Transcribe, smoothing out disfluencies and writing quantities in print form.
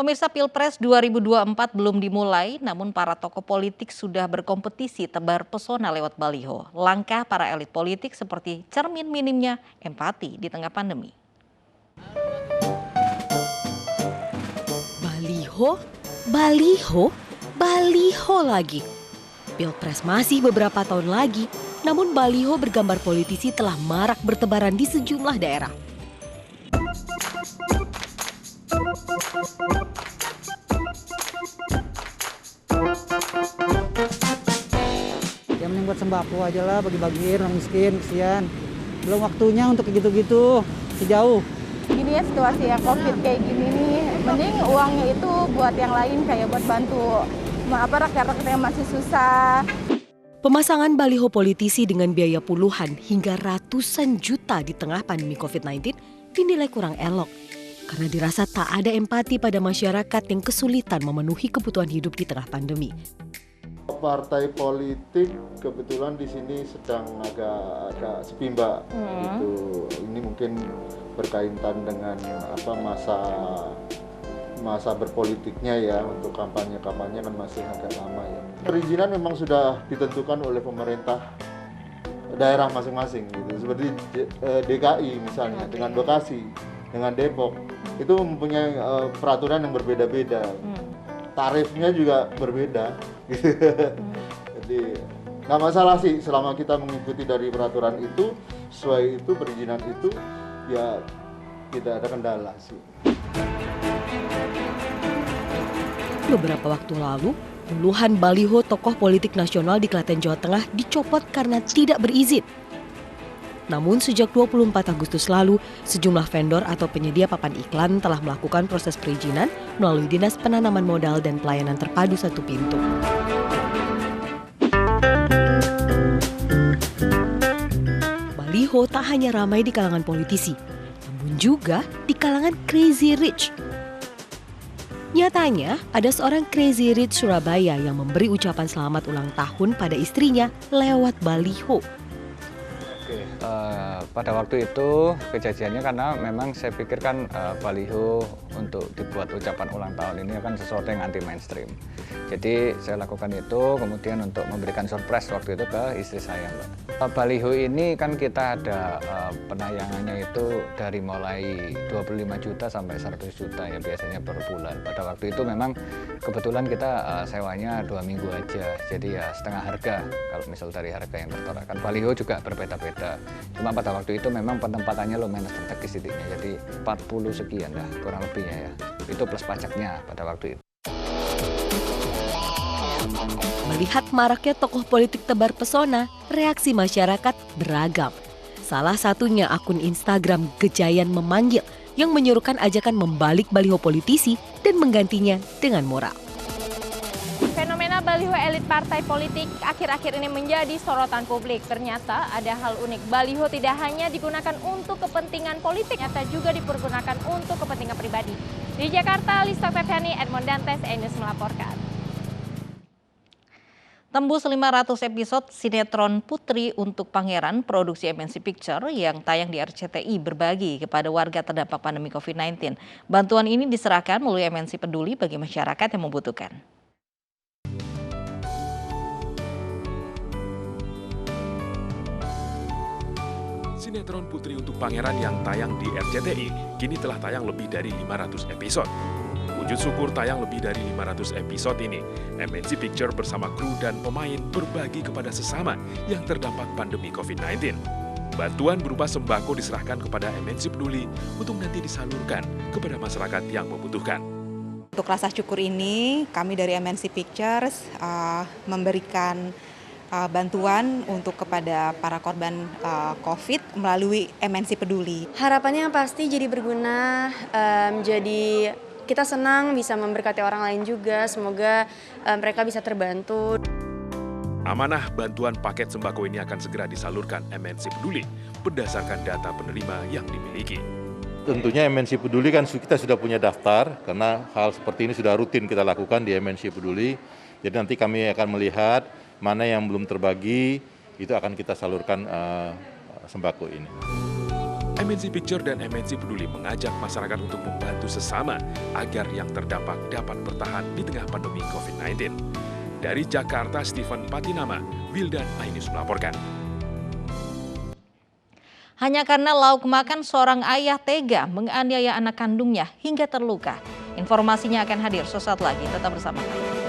Pemirsa, Pilpres 2024 belum dimulai, namun para tokoh politik sudah berkompetisi tebar pesona lewat baliho. Langkah para elit politik seperti cermin minimnya empati di tengah pandemi. Baliho, baliho, baliho lagi. Pilpres masih beberapa tahun lagi, namun baliho bergambar politisi telah marak bertebaran di sejumlah daerah. Ya mending buat sembako aja lah, bagi-bagiin orang miskin, kesian. Belum waktunya untuk gitu-gitu, sejauh. Gini ya, situasi yang COVID kayak gini nih, mending uangnya itu buat yang lain, kayak buat bantu rakyat-rakyat yang masih susah. Pemasangan baliho politisi dengan biaya puluhan hingga ratusan juta di tengah pandemi COVID-19 dinilai kurang elok. Karena dirasa tak ada empati pada masyarakat yang kesulitan memenuhi kebutuhan hidup di tengah pandemi. Partai politik kebetulan di sini sedang agak sepi, Mbak. Gitu. Ini mungkin berkaitan dengan masa berpolitiknya ya, untuk kampanye kan masih agak lama ya. Perizinan memang sudah ditentukan oleh pemerintah daerah masing-masing gitu. Seperti DKI misalnya dengan Bekasi, dengan Depok itu mempunyai peraturan yang berbeda-beda. Tarifnya juga berbeda gitu. Jadi nggak masalah sih selama kita mengikuti dari peraturan itu, sesuai itu, perizinan itu, ya tidak ada kendala sih. Beberapa waktu lalu, puluhan baliho tokoh politik nasional di Klaten, Jawa Tengah dicopot karena tidak berizin. Namun sejak 24 Agustus lalu, sejumlah vendor atau penyedia papan iklan telah melakukan proses perizinan melalui Dinas Penanaman Modal dan Pelayanan Terpadu Satu Pintu. Baliho tak hanya ramai di kalangan politisi, namun juga di kalangan Crazy Rich. Nyatanya, ada seorang Crazy Rich Surabaya yang memberi ucapan selamat ulang tahun pada istrinya lewat baliho. Pada waktu itu kejadiannya karena memang saya pikir kan baliho untuk dibuat ucapan ulang tahun ini kan sesuatu yang anti mainstream. Jadi saya lakukan itu kemudian untuk memberikan surprise waktu itu ke istri saya, Mbak. Baliho ini kan kita ada penayangannya itu dari mulai 25 juta sampai 100 juta ya biasanya per bulan. Pada waktu itu memang kebetulan kita sewanya 2 minggu aja. Jadi ya setengah harga kalau misal dari harga yang tertera. Kan baliho juga berbeda-beda. Cuma pada waktu itu memang penempatannya lumayan strategis titiknya, jadi 40 sekian dah kurang lebihnya ya. Itu plus pajaknya pada waktu itu. Melihat maraknya tokoh politik tebar pesona, reaksi masyarakat beragam. Salah satunya akun Instagram Gejayan Memanggil yang menyuruhkan ajakan membalik baliho politisi dan menggantinya dengan moral. Fenomena baliho elit partai politik akhir-akhir ini menjadi sorotan publik. Ternyata ada hal unik. Baliho tidak hanya digunakan untuk kepentingan politik, ternyata juga dipergunakan untuk kepentingan pribadi. Di Jakarta, Lista Feviani, Edmond Dantes, E-News melaporkan. Tembus 500 episode sinetron Putri untuk Pangeran produksi MNC Picture yang tayang di RCTI berbagi kepada warga terdampak pandemi COVID-19. Bantuan ini diserahkan melalui MNC Peduli bagi masyarakat yang membutuhkan. Sinetron Putri untuk Pangeran yang tayang di RCTI kini telah tayang lebih dari 500 episode. Wujud syukur tayang lebih dari 500 episode ini, MNC Picture bersama kru dan pemain berbagi kepada sesama yang terdampak pandemi COVID-19. Bantuan berupa sembako diserahkan kepada MNC Peduli untuk nanti disalurkan kepada masyarakat yang membutuhkan. Untuk rasa syukur ini, kami dari MNC Pictures memberikan bantuan untuk kepada para korban COVID melalui MNC Peduli. Harapannya yang pasti jadi berguna, jadi kita senang bisa memberkati orang lain juga, semoga mereka bisa terbantu. Amanah bantuan paket sembako ini akan segera disalurkan MNC Peduli berdasarkan data penerima yang dimiliki. Tentunya MNC Peduli kan kita sudah punya daftar, karena hal seperti ini sudah rutin kita lakukan di MNC Peduli. Jadi nanti kami akan melihat mana yang belum terbagi, itu akan kita salurkan sembako ini. MNC Picture dan MNC Peduli mengajak masyarakat untuk membantu sesama agar yang terdampak dapat bertahan di tengah pandemi COVID-19. Dari Jakarta, Stephen Patinama, Wildan Ainus melaporkan. Hanya karena lauk makan, seorang ayah tega menganiaya anak kandungnya hingga terluka. Informasinya akan hadir sesaat lagi, tetap bersama kami.